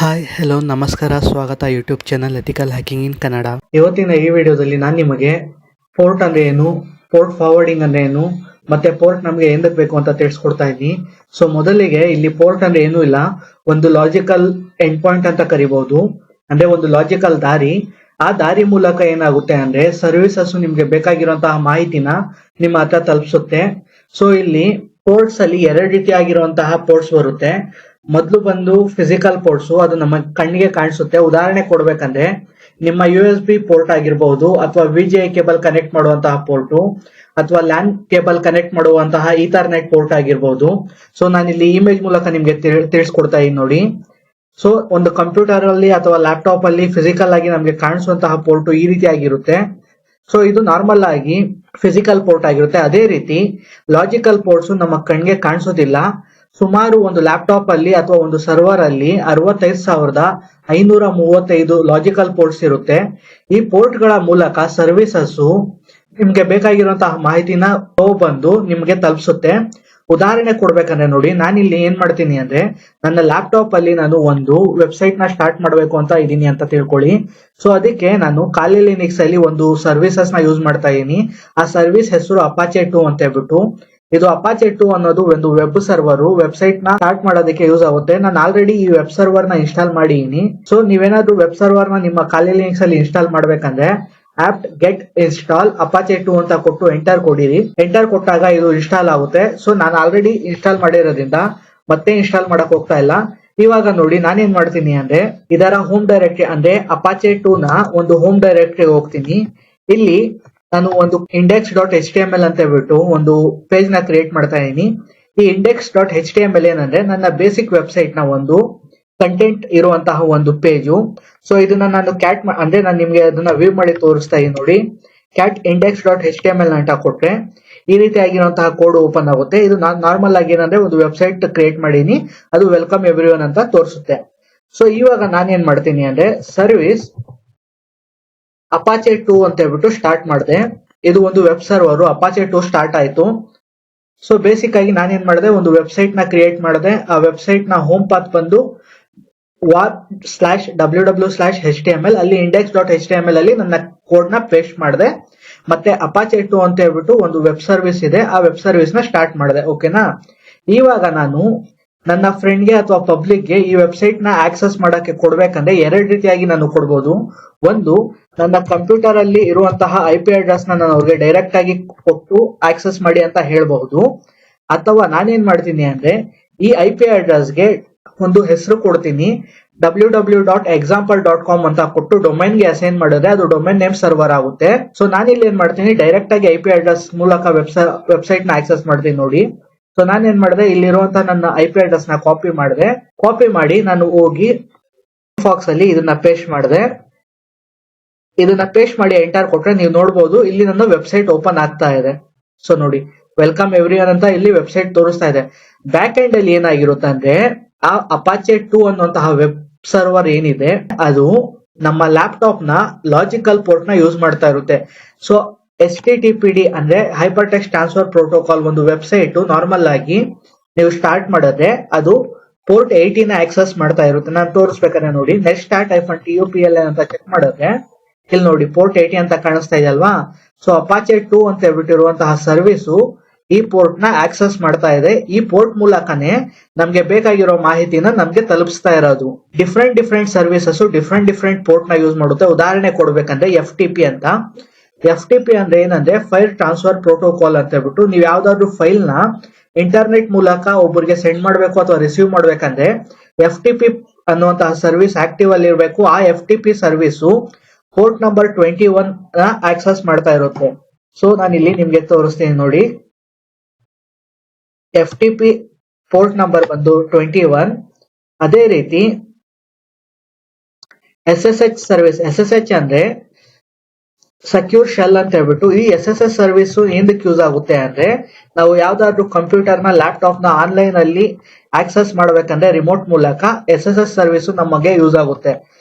Hi hello ನಮಸ್ಕಾರ ಸ್ವಾಗತ YouTube channel ethical hacking ಇನ್ ಕನ್ನಡ. ಇವತ್ತಿನ ಈ ವಿಡಿಯೋದಲ್ಲಿ ನಾನು ನಿಮಗೆ ಪೋರ್ಟ್ ಅಂದ್ರೆ ಏನು, ಪೋರ್ಟ್ ಫಾರ್ವರ್ಡಿಂಗ್ ಅಂದ್ರೆ ಏನು, ಮತ್ತೆ ಪೋರ್ಟ್ ನಮಗೆ ಏನಕ್ಕೆ ಬೇಕು ಅಂತ ತಿಳಿಸ್ಕೊಡ್ತಾ ಇದ್ದೀನಿ. ಸೊ ಮೊದಲಿಗೆ ಇಲ್ಲಿ ಪೋರ್ಟ್ ಅಂದ್ರೆ ಏನೂ ಇಲ್ಲ, ಒಂದು ಲಾಜಿಕಲ್ ಎಂಡ್ ಪಾಯಿಂಟ್ ಅಂತ ಕರಿಬಹುದು. ಅಂದ್ರೆ ಒಂದು ಲಾಜಿಕಲ್ ದಾರಿ. ಆ ದಾರಿ ಮೂಲಕ ಏನಾಗುತ್ತೆ ಅಂದ್ರೆ ಸರ್ವಿಸಸ್ ನಿಮ್ಗೆ ಬೇಕಾಗಿರುವಂತಹ ಮಾಹಿತಿನ ನಿಮ್ಮ ಹತ್ರ ತಲುಪಿಸುತ್ತೆ. ಸೊ ಇಲ್ಲಿ ಪೋರ್ಟ್ಸ್ ಅಲ್ಲಿ ಎರಡು ರೀತಿಯಾಗಿರುವಂತಹ ಪೋರ್ಟ್ಸ್ ಬರುತ್ತೆ. ಮೊದಲು ಬಂದು ಫಿಸಿಕಲ್ ಪೋರ್ಟ್ಸ್, ಅದು ನಮ್ಮ ಕಣ್ಣಿಗೆ ಕಾಣಿಸುತ್ತೆ. ಉದಾಹರಣೆ ಕೊಡ್ಬೇಕಂದ್ರೆ ನಿಮ್ಮ USB ಪೋರ್ಟ್ ಆಗಿರಬಹುದು, ಅಥವಾ VGA ಕೇಬಲ್ ಕನೆಕ್ಟ್ ಮಾಡುವಂತಹ ಪೋರ್ಟ್, ಅಥವಾ ಲ್ಯಾನ್ ಕೇಬಲ್ ಕನೆಕ್ಟ್ ಮಾಡುವಂತಹ ಈಥರ್ನೆಟ್ ಪೋರ್ಟ್ ಆಗಿರಬಹುದು. ಸೊ ನಾನು ಇಲ್ಲಿ ಇಮೇಜ್ ಮೂಲಕ ನಿಮ್ಗೆ ತಿಳಿಸ್ಕೊಡ್ತಾ ಇದ್ದೀನಿ ನೋಡಿ. ಸೊ ಒಂದು ಕಂಪ್ಯೂಟರ್ ಅಲ್ಲಿ ಅಥವಾ ಲ್ಯಾಪ್ಟಾಪ್ ಅಲ್ಲಿ ಫಿಸಿಕಲ್ ಆಗಿ ನಮ್ಗೆ ಕಾಣಿಸುವಂತಹ ಪೋರ್ಟ್ ಈ ರೀತಿಯಾಗಿರುತ್ತೆ. ಸೊ ಇದು ನಾರ್ಮಲ್ ಆಗಿ ಫಿಸಿಕಲ್ ಪೋರ್ಟ್ ಆಗಿರುತ್ತೆ. ಅದೇ ರೀತಿ ಲಾಜಿಕಲ್ ಪೋರ್ಟ್ಸ್ ನಮ್ಮ ಕಣ್ಣಿಗೆ ಕಾಣಿಸೋದಿಲ್ಲ. ಸುಮಾರು ಒಂದು ಲ್ಯಾಪ್ಟಾಪ್ ಅಲ್ಲಿ ಅಥವಾ ಒಂದು ಸರ್ವರ್ ಅಲ್ಲಿ 65,535 ಲಾಜಿಕಲ್ ಪೋರ್ಟ್ಸ್ ಇರುತ್ತೆ. ಈ ಪೋರ್ಟ್ ಗಳ ಮೂಲಕ ಸರ್ವಿಸಸ್ ನಿಮ್ಗೆ ಬೇಕಾಗಿರುವಂತಹ ಮಾಹಿತಿನ ಬಂದು ನಿಮ್ಗೆ ತಲುಪಿಸುತ್ತೆ. ಉದಾಹರಣೆ ಕೊಡ್ಬೇಕಂದ್ರೆ ನೋಡಿ, ನಾನಿಲ್ಲಿ ಏನ್ ಮಾಡ್ತೀನಿ ಅಂದ್ರೆ ನನ್ನ ಲ್ಯಾಪ್ಟಾಪ್ ಅಲ್ಲಿ ನಾನು ಒಂದು ವೆಬ್ಸೈಟ್ ನ ಸ್ಟಾರ್ಟ್ ಮಾಡಬೇಕು ಅಂತ ಇದೀನಿ ಅಂತ ತಿಳ್ಕೊಳ್ಳಿ. ಸೊ ಅದಕ್ಕೆ ನಾನು ಕಾಲಿ ಲಿನಕ್ಸ್ ಅಲ್ಲಿ ಒಂದು ಸರ್ವಿಸಸ್ ನ ಯೂಸ್ ಮಾಡ್ತಾ ಇದೀನಿ. ಆ ಸರ್ವಿಸ್ ಹೆಸರು ಅಪಾಚೆ 2 ಅಂತ ಹೇಳ್ಬಿಟ್ಟು. ಇದು ಅಪಾಚೆ 2 ಅನ್ನೋದು ಒಂದು ವೆಬ್ ಸರ್ವರ್, ವೆಬ್ಸೈಟ್ ನ ಸ್ಟಾರ್ಟ್ ಮಾಡೋದಕ್ಕೆ ಯೂಸ್ ಆಗುತ್ತೆ. ನಾನು ಆಲ್ರೆಡಿ ಈ ವೆಬ್ ಸರ್ವರ್ ನ ಇನ್ಸ್ಟಾಲ್ ಮಾಡಿದೀನಿ. ಸೊ ನೀವೇನಾದ್ರೂ ವೆಬ್ ಸರ್ವರ್ ನ ನಿಮ್ಮ ಕಾಲಿ ಲಿನಕ್ಸ್ ಅಲ್ಲಿ ಇನ್ಸ್ಟಾಲ್ ಮಾಡ್ಬೇಕಂದ್ರೆ apt get install apache 2 ಅಂತ ಕೊಟ್ಟು ಎಂಟರ್ ಕೊಡಿರಿ. ಎಂಟರ್ ಕೊಟ್ಟಾಗ ಇದು ಇನ್ಸ್ಟಾಲ್ ಆಗುತ್ತೆ. ಸೊ ನಾನು ಆಲ್ರೆಡಿ ಇನ್ಸ್ಟಾಲ್ ಮಾಡಿರೋದ್ರಿಂದ ಮತ್ತೆ ಇನ್ಸ್ಟಾಲ್ ಮಾಡಕ್ ಹೋಗ್ತಾ ಇಲ್ಲ. ಇವಾಗ ನೋಡಿ ನಾನೇನ್ ಮಾಡ್ತೀನಿ ಅಂದ್ರೆ ಇದರ ಹೋಮ್ ಡೈರೆಕ್ಟರಿ ಅಂದ್ರೆ ಅಪಾಚೆ 2 ನ ಒಂದು ಹೋಮ್ ಡೈರೆಕ್ಟರಿ ಹೋಗ್ತೀನಿ. ಇಲ್ಲಿ ನಾನು ಒಂದು index.html ಅಂತ ಹೇಳ್ಬಿಟ್ಟು ಒಂದು ಪೇಜ್ ನ ಕ್ರಿಯೇಟ್ ಮಾಡ್ತಾ ಇದೀನಿ. ಈ index.html ಏನಂದ್ರೆ ನನ್ನ ಬೇಸಿಕ್ ವೆಬ್ಸೈಟ್ ನ ಒಂದು ಕಂಟೆಂಟ್ ಇರುವಂತಹ ಒಂದು ಪೇಜು. ಸೊ ಇದನ್ನ ನಾನು ಅಂದ್ರೆ ನಾನು ನಿಮ್ಗೆ ಅದನ್ನ ವ್ಯೂ ಮಾಡಿ ತೋರಿಸ್ತಾ ಇದೀನಿ ನೋಡಿ. ಕ್ಯಾಟ್ index.html ಅಂತ ಕೊಟ್ರೆ ಈ ರೀತಿಯಾಗಿರುವಂತಹ ಕೋಡ್ ಓಪನ್ ಆಗುತ್ತೆ. ಇದು ನಾನು ನಾರ್ಮಲ್ ಆಗಿ ಏನಂದ್ರೆ ಒಂದು ವೆಬ್ಸೈಟ್ ಕ್ರಿಯೇಟ್ ಮಾಡೀನಿ, ಅದು ವೆಲ್ಕಮ್ ಎವ್ರಿವನ್ ಅಂತ ತೋರಿಸುತ್ತೆ. ಸೊ ಇವಾಗ ನಾನೇನ್ ಮಾಡ್ತೀನಿ ಅಂದ್ರೆ ಸರ್ವಿಸ್ ಅಪಾಚೆ 2 ಅಂತ ಹೇಳ್ಬಿಟ್ಟು ಸ್ಟಾರ್ಟ್ ಮಾಡಿದೆ. ಇದು ಒಂದು ವೆಬ್ ಸರ್ವರ್ ಅಪಾಚೆ 2 ಸ್ಟಾರ್ಟ್ ಆಯ್ತು. ಸೊ ಬೇಸಿಕ್ ಆಗಿ ನಾನೇನ್ ಮಾಡಿದೆ, ಒಂದು ವೆಬ್ಸೈಟ್ ನ ಕ್ರಿಯೇಟ್ ಮಾಡಿದೆ. ಆ ವೆಬ್ಸೈಟ್ ನ ಹೋಮ್ ಪಾತ್ ಬಂದು war/www/html ಅಲ್ಲಿ index.html ಅಲ್ಲಿ ನನ್ನ ಕೋಡ್ ನ ಪೇಸ್ಟ್ ಮಾಡಿದೆ. ಮತ್ತೆ ಅಪಾಚೆ 2 ಅಂತ ಹೇಳ್ಬಿಟ್ಟು ಒಂದು ವೆಬ್ ಸರ್ವಿಸ್ ಇದೆ, ಆ ವೆಬ್ ಸರ್ವಿಸ್ ನ ಸ್ಟಾರ್ಟ್ ಮಾಡಿದೆ. ಓಕೆನಾ? ಇವಾಗ ನಾನು ನನ್ನ ಫ್ರೆಂಡ್ ಗೆ ಅಥವಾ ಪಬ್ಲಿಕ್ ಗೆ ಈ ವೆಬ್ಸೈಟ್ ನ ಆಕ್ಸೆಸ್ ಮಾಡಕ್ಕೆ ಕೊಡ್ಬೇಕಂದ್ರೆ ಎರಡು ರೀತಿಯಾಗಿ ನಾನು ಕೊಡ್ಬೋದು. ಒಂದು, ನನ್ನ ಕಂಪ್ಯೂಟರ್ ಅಲ್ಲಿ ಇರುವಂತಹ IP ಅಡ್ರೆಸ್ ನ ನಾನು ಅವ್ರಿಗೆ ಡೈರೆಕ್ಟ್ ಆಗಿ ಕೊಟ್ಟು ಆಕ್ಸೆಸ್ ಮಾಡಿ ಅಂತ ಹೇಳ್ಬಹುದು. ಅಥವಾ ನಾನೇನ್ ಮಾಡ್ತೀನಿ ಅಂದ್ರೆ ಈ IP ಅಡ್ರೆಸ್ ಗೆ ಒಂದು ಹೆಸರು ಕೊಡ್ತೀನಿ, www.example.com ಅಂತ ಕೊಟ್ಟು ಡೊಮೈನ್ ಗೆ ಅಸೈನ್ ಮಾಡಿದ್ರೆ ಅದು ಡೊಮೈನ್ ನೇಮ್ ಸರ್ವರ್ ಆಗುತ್ತೆ. ಸೊ ನಾನಿಲ್ಲಿ ಏನ್ ಮಾಡ್ತೀನಿ, ಡೈರೆಕ್ಟ್ ಆಗಿ IP ಅಡ್ರೆಸ್ ಮೂಲಕ ವೆಬ್ಸೈಟ್ ನ ಆಕ್ಸೆಸ್ ಮಾಡ್ತೀನಿ ನೋಡಿ. ಸೊ ನಾನೇನ್ ಮಾಡಿದೆ, ಇಲ್ಲಿರುವಂತಹ ನನ್ನ IP ಅಡ್ರೆಸ್ ನ ಕಾಪಿ ಮಾಡಿ ನಾನು ಹೋಗಿ ಫಾಕ್ಸ್ ಅಲ್ಲಿ ಇದನ್ನ ಪೇಸ್ಟ್ ಮಾಡಿದೆ. ಇದನ್ನ ಪೇಸ್ಟ್ ಮಾಡಿ ಎಂಟರ್ ಕೊಟ್ರೆ ನೀವು ನೋಡಬಹುದು ಇಲ್ಲಿ ನನ್ನ ವೆಬ್ಸೈಟ್ ಓಪನ್ ಆಗ್ತಾ ಇದೆ. ಸೊ ನೋಡಿ, ವೆಲ್ಕಮ್ ಎವ್ರಿವನ್ ಅಂತ ಇಲ್ಲಿ ವೆಬ್ಸೈಟ್ ತೋರಿಸ್ತಾ ಇದೆ. ಬ್ಯಾಕ್ ಎಂಡ್ ಅಲ್ಲಿ ಏನಾಗಿರುತ್ತೆ ಅಂದ್ರೆ ಆ ಅಪಾಚೆ 2 ಅನ್ನುವಂತಹ ವೆಬ್ ಸರ್ವರ್ ಏನಿದೆ ಅದು ನಮ್ಮ ಲ್ಯಾಪ್ಟಾಪ್ ನ ಲಾಜಿಕಲ್ ಪೋರ್ಟ್ ನ ಯೂಸ್ ಮಾಡ್ತಾ ಇರುತ್ತೆ. ಸೊ HTTPD ಅಂದ್ರೆ ಹೈಪರ್ ಟೆಕ್ಸ್ಟ್ ಟ್ರಾನ್ಸ್ಫರ್ ಪ್ರೋಟೋಕಾಲ್ ಒಂದು ವೆಬ್ಸೈಟ್ ನಾರ್ಮಲ್ ಆಗಿ ನೀವು ಸ್ಟಾರ್ಟ್ ಮಾಡಿದ್ರೆ ಅದು ಪೋರ್ಟ್ 80 ನ ಆಕ್ಸೆಸ್ ಮಾಡ್ತಾ ಇರುತ್ತೆ. ನಾನು ತೋರಿಸ್ಬೇಕಾದ್ರೆ ನೋಡಿ, ನೆಟ್ ಸ್ಟಾರ್ಟ್ -tupl ಅಂತ ಚೆಕ್ ಮಾಡಿದ್ರೆ ಇಲ್ಲಿ ನೋಡಿ ಪೋರ್ಟ್ 80 ಅಂತ ಕಾಣಿಸ್ತಾ ಇದೆ ಅಲ್ವಾ. ಸೊ ಅಪಾಚೆ 2 ಅಂತ ಹೇಳ್ಬಿಟ್ಟಿರುವಂತಹ ಸರ್ವಿಸು ಈ ಪೋರ್ಟ್ ನ ಆಕ್ಸೆಸ್ ಮಾಡ್ತಾ ಇದೆ. ಈ ಪೋರ್ಟ್ ಮೂಲಕನೇ ನಮ್ಗೆ ಬೇಕಾಗಿರೋ ಮಾಹಿತಿನ ನಮ್ಗೆ ತಲುಪಿಸ್ತಾ ಇರೋದು. ಡಿಫ್ರೆಂಟ್ ಸರ್ವಿಸಸ್ ಡಿಫ್ರೆಂಟ್ ಪೋರ್ಟ್ ನ ಯೂಸ್ ಮಾಡುತ್ತೆ. ಉದಾಹರಣೆ ಕೊಡ್ಬೇಕಂದ್ರೆ FTP ಅಂತ. FTP ಅಂದ್ರೆ ಏನಂದ್ರೆ ಫೈಲ್ ಟ್ರಾನ್ಸ್ಫರ್ ಪ್ರೋಟೋಕಾಲ್ ಅಂತ ಹೇಳ್ಬಿಟ್ಟು, ನೀವು ಯಾವ್ದಾದ್ರು ಫೈಲ್ ನ ಇಂಟರ್ನೆಟ್ ಮೂಲಕ ಒಬ್ಬರಿಗೆ ಸೆಂಡ್ ಮಾಡ್ಬೇಕು ಅಥವಾ ರಿಸೀವ್ ಮಾಡ್ಬೇಕಂದ್ರೆ FTP ಅನ್ನುವಂತಹ ಸರ್ವಿಸ್ ಆಕ್ಟಿವ್ ಅಲ್ಲಿ ಇರಬೇಕು. ಆ FTP ಸರ್ವಿಸು ಪೋರ್ಟ್ ನಂಬರ್ 21 ನ ಆಕ್ಸೆಸ್ ಮಾಡ್ತಾ ಇರುತ್ತೆ. ಸೊ ನಾನು ಇಲ್ಲಿ ನಿಮ್ಗೆ ತೋರಿಸ್ತೀನಿ ನೋಡಿ, FTP ಪೋರ್ಟ್ ನಂಬರ್ ಬಂದು 21. ಅದೇ ರೀತಿ SSH ಸರ್ವಿಸ್, SSH ಅಂದ್ರೆ ಸೆಕ್ಯೂರ್ ಶೆಲ್ ಅಂತ ಹೇಳ್ಬಿಟ್ಟು, ಈ SSH ಸರ್ವಿಸ್ ಏನಕ್ಕೆ ಯೂಸ್ ಆಗುತ್ತೆ ಅಂದ್ರೆ ನಾವು ಯಾವ್ದಾದ್ರು ಕಂಪ್ಯೂಟರ್ ನ ಲ್ಯಾಪ್ಟಾಪ್ ನ ಆನ್ಲೈನ್ ಅಲ್ಲಿ ಆಕ್ಸೆಸ್ ಮಾಡ್ಬೇಕಂದ್ರೆ ರಿಮೋಟ್ ಮೂಲಕ SSH ಸರ್ವಿಸ್ ನಮಗೆ ಯೂಸ್ ಆಗುತ್ತೆ.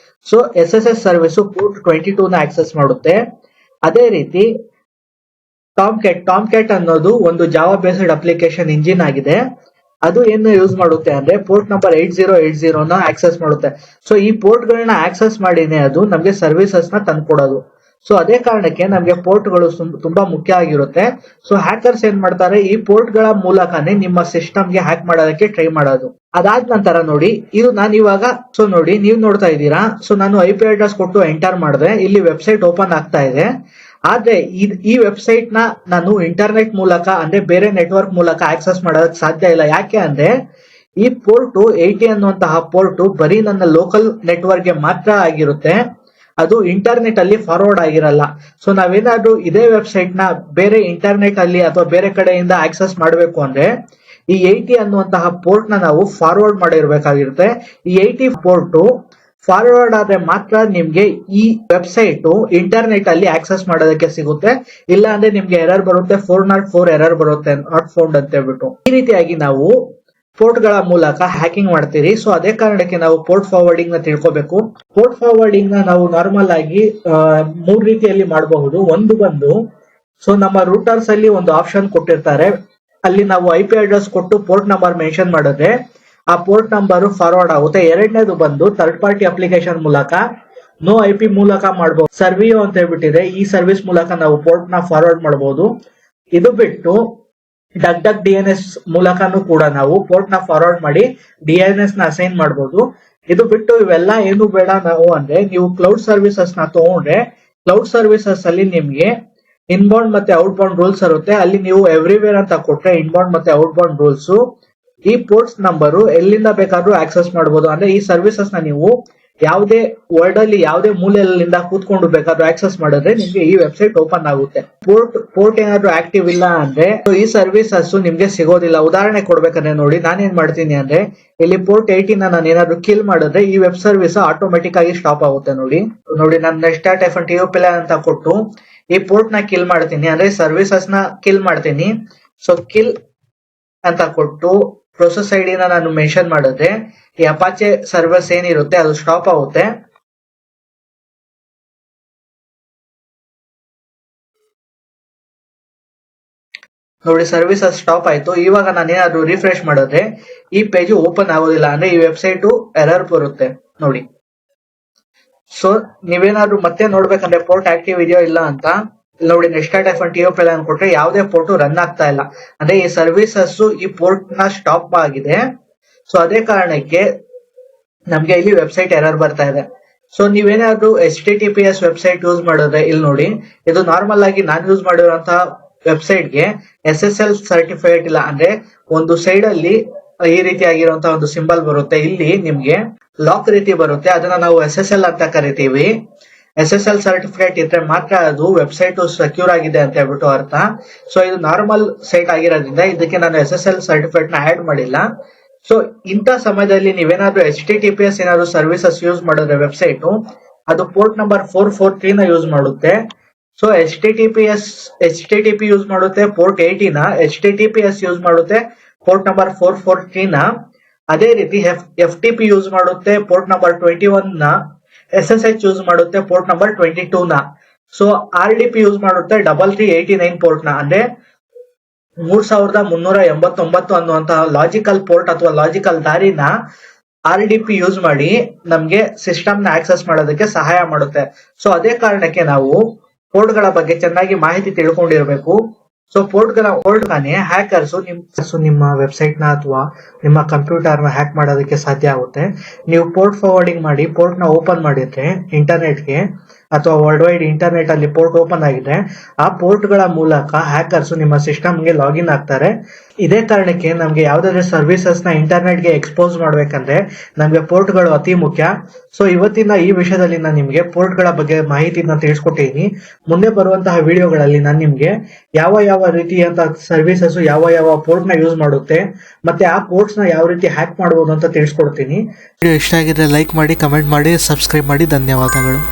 ಸೊ SSH ಸರ್ವಿಸ್ ಪೋರ್ಟ್ 22 ನ ಆಕ್ಸೆಸ್ ಮಾಡುತ್ತೆ. ಅದೇ ರೀತಿ ಟಾಮ್ಕ್ಯಾಟ್ ಅನ್ನೋದು ಒಂದು ಜಾವಾ ಬೇಸ್ಡ್ ಅಪ್ಲಿಕೇಶನ್ ಇಂಜಿನ್ ಆಗಿದೆ. ಅದು ಏನು ಯೂಸ್ ಮಾಡುತ್ತೆ ಅಂದ್ರೆ ಪೋರ್ಟ್ ನಂಬರ್ 8080 ನ ಆಕ್ಸೆಸ್ ಮಾಡುತ್ತೆ. ಸೊ ಈ ಪೋರ್ಟ್ ಗಳನ್ನ ಆಕ್ಸೆಸ್ ಮಾಡಿನೇ ಅದು ನಮ್ಗೆ ಸರ್ವಿಸಸ್ ನ ತಂದ್ಕೊಡೋದು. ಸೊ ಅದೇ ಕಾರಣಕ್ಕೆ ನಮ್ಗೆ ಪೋರ್ಟ್ ಗಳು ತುಂಬಾ ಮುಖ್ಯ ಆಗಿರುತ್ತೆ. ಸೊ ಹ್ಯಾಕರ್ಸ್ ಏನ್ ಮಾಡ್ತಾರೆ, ಈ ಪೋರ್ಟ್ ಗಳ ಮೂಲಕನೇ ನಿಮ್ಮ ಸಿಸ್ಟಮ್ಗೆ ಹ್ಯಾಕ್ ಮಾಡೋದಕ್ಕೆ ಟ್ರೈ ಮಾಡೋದು. ಅದಾದ ನಂತರ ನೋಡಿ, ಇದು ನಾನು ಇವಾಗ ನೋಡಿ ನೀವು ನೋಡ್ತಾ ಇದ್ದೀರಾ. ಸೊ ನಾನು IP ಅಡ್ರೆಸ್ ಕೊಟ್ಟು ಎಂಟರ್ ಮಾಡಿದ್ರೆ ಇಲ್ಲಿ ವೆಬ್ಸೈಟ್ ಓಪನ್ ಆಗ್ತಾ ಇದೆ. ಆದ್ರೆ ಈ ವೆಬ್ಸೈಟ್ ನ ನಾನು ಇಂಟರ್ನೆಟ್ ಮೂಲಕ ಅಂದ್ರೆ ಬೇರೆ ನೆಟ್ವರ್ಕ್ ಮೂಲಕ ಆಕ್ಸೆಸ್ ಮಾಡೋದಕ್ಕೆ ಸಾಧ್ಯ ಇಲ್ಲ. ಯಾಕೆ ಅಂದ್ರೆ ಈ ಪೋರ್ಟ್ 80 ಅನ್ನುವಂತಹ ಪೋರ್ಟ್ ಬರೀ ನನ್ನ ಲೋಕಲ್ ನೆಟ್ವರ್ಕ್ ಗೆ ಮಾತ್ರ ಆಗಿರುತ್ತೆ, ಅದು ಇಂಟರ್ನೆಟ್ ಅಲ್ಲಿ ಫಾರ್ವರ್ಡ್ ಆಗಿರಲ್ಲ. ಸೊ ನಾವೇನಾದ್ರೂ ಇದೇ ವೆಬ್ಸೈಟ್ ನ ಬೇರೆ ಇಂಟರ್ನೆಟ್ ಅಲ್ಲಿ ಅಥವಾ ಬೇರೆ ಕಡೆಯಿಂದ ಆಕ್ಸೆಸ್ ಮಾಡಬೇಕು ಅಂದ್ರೆ ಈ 80 ಅನ್ನುವಂತಹ ಪೋರ್ಟ್ ನ ನಾವು ಫಾರ್ವರ್ಡ್ ಮಾಡಿರ್ಬೇಕಾಗಿರುತ್ತೆ. ಈ 80 ಪೋರ್ಟ್ ಫಾರ್ವರ್ಡ್ ಆದ್ರೆ ಮಾತ್ರ ನಿಮ್ಗೆ ಈ ವೆಬ್ಸೈಟ್ ಇಂಟರ್ನೆಟ್ ಅಲ್ಲಿ ಆಕ್ಸೆಸ್ ಮಾಡೋದಕ್ಕೆ ಸಿಗುತ್ತೆ. ಇಲ್ಲ ಅಂದ್ರೆ ನಿಮ್ಗೆ ಎರರ್ ಬರುತ್ತೆ, 404 ಎರರ್ ಬರುತ್ತೆ, ನಾಟ್ ಫೌಂಡ್ ಅಂತ ಹೇಳ್ಬಿಟ್ಟು. ಈ ರೀತಿಯಾಗಿ ನಾವು ಪೋರ್ಟ್ ಗಳ ಮೂಲಕ ಹ್ಯಾಕಿಂಗ್ ಮಾಡ್ತೀರಿ. ಸೊ ಅದೇ ಕಾರಣಕ್ಕೆ ನಾವು ಪೋರ್ಟ್ ಫಾರ್ವರ್ಡಿಂಗ್ ನ ತಿಳ್ಕೊಬೇಕು. ಪೋರ್ಟ್ ಫಾರ್ವರ್ಡಿಂಗ್ ನ ನಾವು ನಾರ್ಮಲ್ ಆಗಿ 3 ರೀತಿಯಲ್ಲಿ ಮಾಡಬಹುದು. ಒಂದು ಬಂದು, ಸೊ ನಮ್ಮ ರೂಟರ್ಸ್ ಅಲ್ಲಿ ಒಂದು ಆಪ್ಷನ್ ಕೊಟ್ಟಿರ್ತಾರೆ, ಅಲ್ಲಿ ನಾವು IP ಅಡ್ರೆಸ್ ಕೊಟ್ಟು ಪೋರ್ಟ್ ನಂಬರ್ ಮೆನ್ಷನ್ ಮಾಡಿದ್ರೆ ಆ ಪೋರ್ಟ್ ನಂಬರ್ ಫಾರ್ವರ್ಡ್ ಆಗುತ್ತೆ. ಎರಡನೇದು ಬಂದು ಥರ್ಡ್ ಪಾರ್ಟಿ ಅಪ್ಲಿಕೇಶನ್ ಮೂಲಕ ನೋ IP ಮೂಲಕ ಮಾಡಬಹುದು. ಸರ್ವಿಯೋ ಅಂತ ಹೇಳ್ಬಿಟ್ಟಿದೆ, ಈ ಸರ್ವಿಸ್ ಮೂಲಕ ನಾವು ಪೋರ್ಟ್ ನ ಫಾರ್ವರ್ಡ್ ಮಾಡಬಹುದು. ಇದು ಬಿಟ್ಟು ಡಕ್ DNS ಮೂಲಕನೂ ಕೂಡ ನಾವು ಪೋರ್ಟ್ ನ ಫಾರ್ವರ್ಡ್ ಮಾಡಿ DNS ನ ಅಸೈನ್ ಮಾಡಬಹುದು. ಇದು ಬಿಟ್ಟು ಇವೆಲ್ಲ ಏನು ಬೇಡ ನಾವು ಅಂದ್ರೆ, ನೀವು ಕ್ಲೌಡ್ ಸರ್ವಿಸಸ್ ನ ತಗೊಂಡ್ರೆ ಕ್ಲೌಡ್ ಸರ್ವಿಸಸ್ ಅಲ್ಲಿ ನಿಮ್ಗೆ ಇನ್ಬೌಂಡ್ ಮತ್ತೆ ಔಟ್ ಬೌಂಡ್ ರೂಲ್ಸ್ ಇರುತ್ತೆ. ಅಲ್ಲಿ ನೀವು ಎವ್ರಿವೇರ್ ಅಂತ ಕೊಟ್ರೆ ಇನ್ಬೌಂಡ್ ಮತ್ತೆ ಔಟ್ ಬೌಂಡ್ ರೂಲ್ಸ್, ಈ ಪೋರ್ಟ್ಸ್ ನಂಬರು ಎಲ್ಲಿಂದ ಬೇಕಾದ್ರೂ ಆಕ್ಸೆಸ್ ಮಾಡಬಹುದು. ಅಂದ್ರೆ ಈ ಸರ್ವಿಸಸ್ ನ ನೀವು ಯಾವುದೇ ವರ್ಲ್ಡ್ ಅಲ್ಲಿ ಯಾವುದೇ ಮೂಲೆಯಲ್ಲಿಂದ ಕೂತ್ಕೊಂಡು ಬೇಕಾದ್ರೂ ಆಕ್ಸೆಸ್ ಮಾಡಿದ್ರೆ ನಿಮ್ಗೆ ಈ ವೆಬ್ಸೈಟ್ ಓಪನ್ ಆಗುತ್ತೆ. ಪೋರ್ಟ್ ಏನಾದ್ರು ಆಕ್ಟಿವ್ ಇಲ್ಲ ಅಂದ್ರೆ ಈ ಸರ್ವಿಸಸ್ ನಿಮ್ಗೆ ಸಿಗೋದಿಲ್ಲ. ಉದಾಹರಣೆ ಕೊಡ್ಬೇಕಂದ್ರೆ ನೋಡಿ, ನಾನೇನ್ ಮಾಡ್ತೀನಿ ಅಂದ್ರೆ ಇಲ್ಲಿ ಪೋರ್ಟ್ 80 ನಾನು ಏನಾದ್ರು ಕಿಲ್ ಮಾಡಿದ್ರೆ ಈ ವೆಬ್ ಸರ್ವಿಸ್ ಆಟೋಮೆಟಿಕ್ ಆಗಿ ಸ್ಟಾಪ್ ಆಗುತ್ತೆ. ನೋಡಿ ನಾನು nest.fntoplan ಅಂತ ಕೊಟ್ಟು ಈ ಪೋರ್ಟ್ ನ ಕಿಲ್ ಮಾಡ್ತೀನಿ, ಅಂದ್ರೆ ಸರ್ವಿಸಸ್ ನ ಕಿಲ್ ಮಾಡ್ತೀನಿ. ಸೊ ಕಿಲ್ ಅಂತ ಕೊಟ್ಟು ಪ್ರೊಸೆಸ್ ID ನ ನಾನು ಮೆನ್ಷನ್ ಮಾಡಿದ್ರೆ ಈ ಅಪಾಚೆ ಸರ್ವಿಸ್ ಏನಿರುತ್ತೆ ಅದು ಸ್ಟಾಪ್ ಆಗುತ್ತೆ. ನೋಡಿ ಸರ್ವಿಸಸ್ ಸ್ಟಾಪ್ ಆಯ್ತು. ಇವಾಗ ನಾನೇನಾದ್ರು ರಿಫ್ರೆಶ್ ಮಾಡಿದ್ರೆ ಈ ಪೇಜ್ ಓಪನ್ ಆಗೋದಿಲ್ಲ, ಅಂದ್ರೆ ಈ ವೆಬ್ಸೈಟ್ ಎರರ್ ಬರುತ್ತೆ ನೋಡಿ. ಸೊ ನೀವೇನಾದ್ರು ಮತ್ತೆ ನೋಡ್ಬೇಕಂದ್ರೆ ಪೋರ್ಟ್ ಆಕ್ಟಿವ್ ಇದೆಯೋ ಇಲ್ಲ ಅಂತ ನೋಡಿ, nest.fntoplan ಕೊಟ್ರೆ ಯಾವುದೇ ಪೋರ್ಟ್ ರನ್ ಆಗ್ತಾ ಇಲ್ಲ, ಅಂದ್ರೆ ಈ ಸರ್ವಿಸಸ್ ಈ ಪೋರ್ಟ್ ನ ಸ್ಟಾಪ್ ಆಗಿದೆ. ಸೊ ಅದೇ ಕಾರಣಕ್ಕೆ ನಮ್ಗೆ ಇಲ್ಲಿ ವೆಬ್ಸೈಟ್ ಎರರ್ ಬರ್ತಾ ಇದೆ. ಸೊ ನೀವೇನಾದ್ರು HTTPS ವೆಬ್ಸೈಟ್ ಯೂಸ್ ಮಾಡಿದ್ರೆ ಇಲ್ಲಿ ನೋಡಿ, ಇದು ನಾರ್ಮಲ್ ಆಗಿ ನಾನು ಯೂಸ್ ಮಾಡಿರುವಂತಹ ವೆಬ್ಸೈಟ್ ಗೆ SSL ಸರ್ಟಿಫಿಕೇಟ್ ಇಲ್ಲ, ಅಂದ್ರೆ ಒಂದು ಸೈಡ್ ಅಲ್ಲಿ ಈ ರೀತಿಯಾಗಿರುವಂತಹ ಒಂದು ಸಿಂಬಲ್ ಬರುತ್ತೆ, ಇಲ್ಲಿ ನಿಮ್ಗೆ ಲಾಕ್ ರೀತಿ ಬರುತ್ತೆ, ಅದನ್ನ ನಾವು SSL ಅಂತ ಕರಿತೀವಿ. SSL ಸರ್ಟಿಫಿಕೇಟ್ ಇದ್ರೆ ಮಾತ್ರ ಅದು ವೆಬ್ಸೈಟ್ ಸೆಕ್ಯೂರ್ ಆಗಿದೆ ಅಂತ ಹೇಳ್ಬಿಟ್ಟು ಅರ್ಥ. ಸೊ ಇದು ನಾರ್ಮಲ್ ಸೈಟ್ ಆಗಿರೋದ್ರಿಂದ ಇದಕ್ಕೆ ನಾನು SSL ಸರ್ಟಿಫಿಕೇಟ್ ನ ಆಡ್ ಮಾಡಿಲ್ಲ. ಸೊ ಇಂಥ ಸಮಯದಲ್ಲಿ ನೀವೇನಾದ್ರೂ HTTPS ಏನಾದ್ರು ಸರ್ವಿಸಸ್ ಯೂಸ್ ಮಾಡಿದ್ರೆ ವೆಬ್ಸೈಟ್ ಅದು ಪೋರ್ಟ್ ನಂಬರ್ 443 ನ ಯೂಸ್ ಮಾಡುತ್ತೆ. ಸೊ HTTP ಯೂಸ್ ಮಾಡುತ್ತೆ ಪೋರ್ಟ್ 80 ನ, HTTPS ಯೂಸ್ ಮಾಡುತ್ತೆ ಪೋರ್ಟ್ ನಂಬರ್ 443 ನ. ಅದೇ ರೀತಿ FTP ಯೂಸ್ ಮಾಡುತ್ತೆ ಪೋರ್ಟ್ ನಂಬರ್ 21 ನ, SSH ಯೂಸ್ ಮಾಡುತ್ತೆ ಪೋರ್ಟ್ ನಂಬರ್ 22 ನ. ಸೊ RDP ಯೂಸ್ ಮಾಡುತ್ತೆ 3389 ಪೋರ್ಟ್ ನ, ಅಂದ್ರೆ 3389 ಅನ್ನುವಂತಹ ಲಾಜಿಕಲ್ ಪೋರ್ಟ್ ಅಥವಾ ಲಾಜಿಕಲ್ ದಾರಿನ RDP ಯೂಸ್ ಮಾಡಿ ನಮ್ಗೆ ಸಿಸ್ಟಮ್ ನ ಆಕ್ಸೆಸ್ ಮಾಡೋದಕ್ಕೆ ಸಹಾಯ ಮಾಡುತ್ತೆ. ಸೊ ಅದೇ ಕಾರಣಕ್ಕೆ ನಾವು ಪೋರ್ಟ್ ಗಳ ಬಗ್ಗೆ ಚೆನ್ನಾಗಿ ಮಾಹಿತಿ ತಿಳ್ಕೊಂಡಿರ್ಬೇಕು. ಸೊ ಪೋರ್ಟ್ ಹ್ಯಾಕರ್ಸ್ ನಿಮ್ಮ ವೆಬ್ಸೈಟ್ ನ ಅಥವಾ ನಿಮ್ಮ ಕಂಪ್ಯೂಟರ್ ನ ಹ್ಯಾಕ್ ಮಾಡೋದಕ್ಕೆ ಸಾಧ್ಯ ಆಗುತ್ತೆ. ನೀವು ಪೋರ್ಟ್ ಫಾರ್ವರ್ಡಿಂಗ್ ಮಾಡಿ ಪೋರ್ಟ್ ನ ಓಪನ್ ಮಾಡಿದ್ರೆ ಇಂಟರ್ನೆಟ್ಗೆ ಅಥವಾ ವರ್ಲ್ಡ್ ವೈಡ್ ಇಂಟರ್ನೆಟ್ ಅಲ್ಲಿ ಪೋರ್ಟ್ ಓಪನ್ ಆಗಿದೆ, ಆ ಪೋರ್ಟ್ ಗಳ ಮೂಲಕ ಹ್ಯಾಕರ್ಸ್ ನಿಮ್ಮ ಸಿಸ್ಟಮ್ಗೆ ಲಾಗಿನ್ ಆಗ್ತಾರೆ. ಇದೇ ಕಾರಣಕ್ಕೆ ನಮ್ಗೆ ಯಾವ್ದಾದ್ರು ಸರ್ವಿಸಸ್ ನ ಇಂಟರ್ನೆಟ್ ಗೆ ಎಕ್ಸ್ಪೋಸ್ ಮಾಡ್ಬೇಕಂದ್ರೆ ನಮ್ಗೆ ಪೋರ್ಟ್ ಗಳು ಅತಿ ಮುಖ್ಯ. ಸೊ ಇವತ್ತಿನ ಈ ವಿಷಯದಲ್ಲಿ ನಾನು ನಿಮ್ಗೆ ಪೋರ್ಟ್ ಗಳ ಬಗ್ಗೆ ಮಾಹಿತಿನ ತಿಳಿಸ್ಕೊಟ್ಟಿದ್ದೀನಿ. ಮುಂದೆ ಬರುವಂತಹ ವಿಡಿಯೋಗಳಲ್ಲಿ ನಾನು ನಿಮ್ಗೆ ಯಾವ ರೀತಿಯಂತ ಸರ್ವಿಸಸ್ ಯಾವ ಪೋರ್ಟ್ ನ ಯೂಸ್ ಮಾಡುತ್ತೆ ಮತ್ತೆ ಆ ಪೋರ್ಟ್ಸ್ ನ ಯಾವ ರೀತಿ ಹ್ಯಾಕ್ ಮಾಡಬಹುದು ಅಂತ ತಿಳಿಸ್ಕೊಡ್ತೀನಿ. ವಿಡಿಯೋ ಇಷ್ಟ ಆಗಿದ್ರೆ ಲೈಕ್ ಮಾಡಿ, ಕಮೆಂಟ್ ಮಾಡಿ, ಸಬ್ಸ್ಕ್ರೈಬ್ ಮಾಡಿ. ಧನ್ಯವಾದಗಳು.